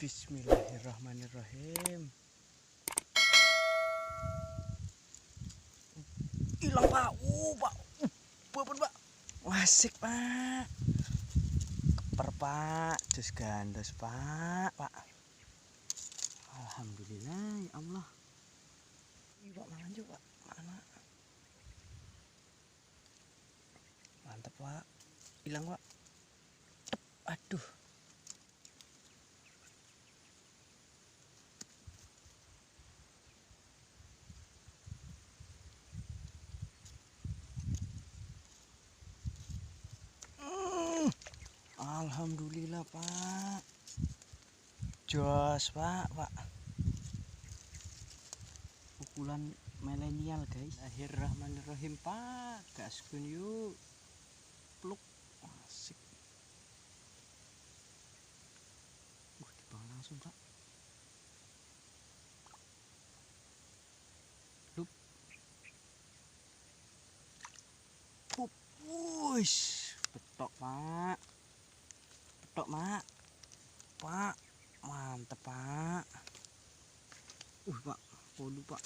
Bismillahirrahmanirrahim. Hilang pak, pak, pak, asik pak, keper pak, jus gandos pak. Alhamdulillah ya Allah. Iya pak, lanjut pak, mana? Mantap pak, hilang pak. Aduh. Alhamdulillah pak, jos pak. Pukulan milenial guys. Bismillahirrahmanirrahim pak, gaskun yuk, pluk, asik. Dibang langsung pak. Lup, wush, betok pak, pak, mantep pak. Pak, polu pak.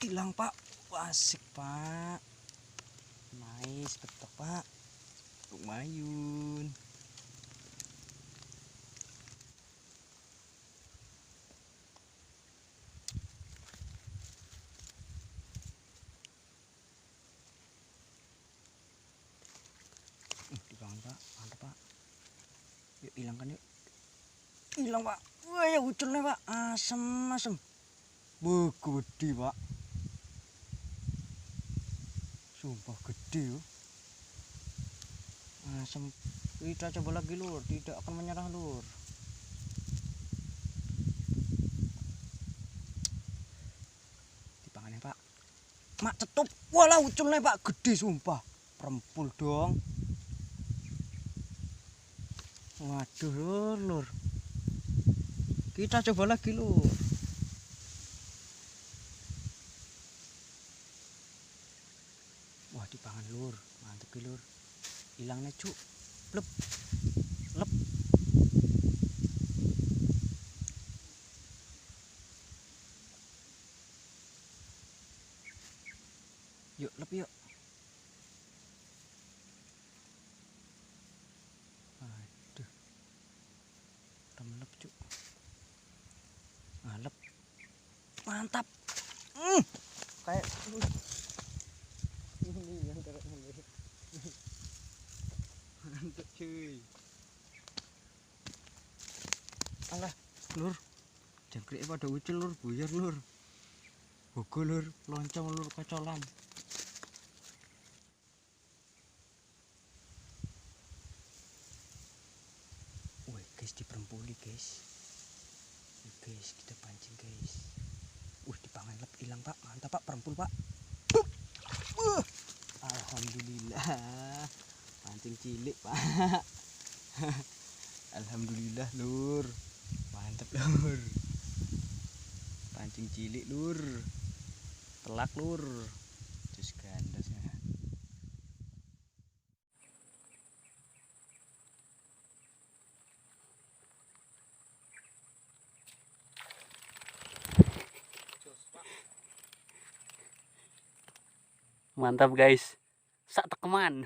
Hilang pak, asik pak, nice, betok pak, lumayan. Dibangun pak, mantap pak. Yuk hilangkan yuk. Hilang pak. Wah ya uculnya pak, asem. Gede pak. Sumpah gede yo. Asem. Kita coba lagi lur, tidak akan menyerah lur. Dipangannya pak. Mak cetup. Walah uculnya pak, gede sumpah. Perempul dong. Waduh lur. Kita coba lagi lur. Wah dipangan lur, mantep lur. Hilangnya cuk, lep. Yuk lep yuk. Aduh, remelep cuk. Lep, mantap. Kayak ini yang terus mantap cuy. Alah lur, jangkrik pada ucil lur, buyar lur, bogo lur, loncong lur, kocolan. Woi guys, diperempuli guys. Guys, kita pancing guys. Dipangan lep, hilang pak, mantap pak, perempul pak. Alhamdulillah, pancing cilik pak. Alhamdulillah lur, mantap lur, pancing cilik lur, telak lur, jus gandasnya. Mantap guys, sak tekeman.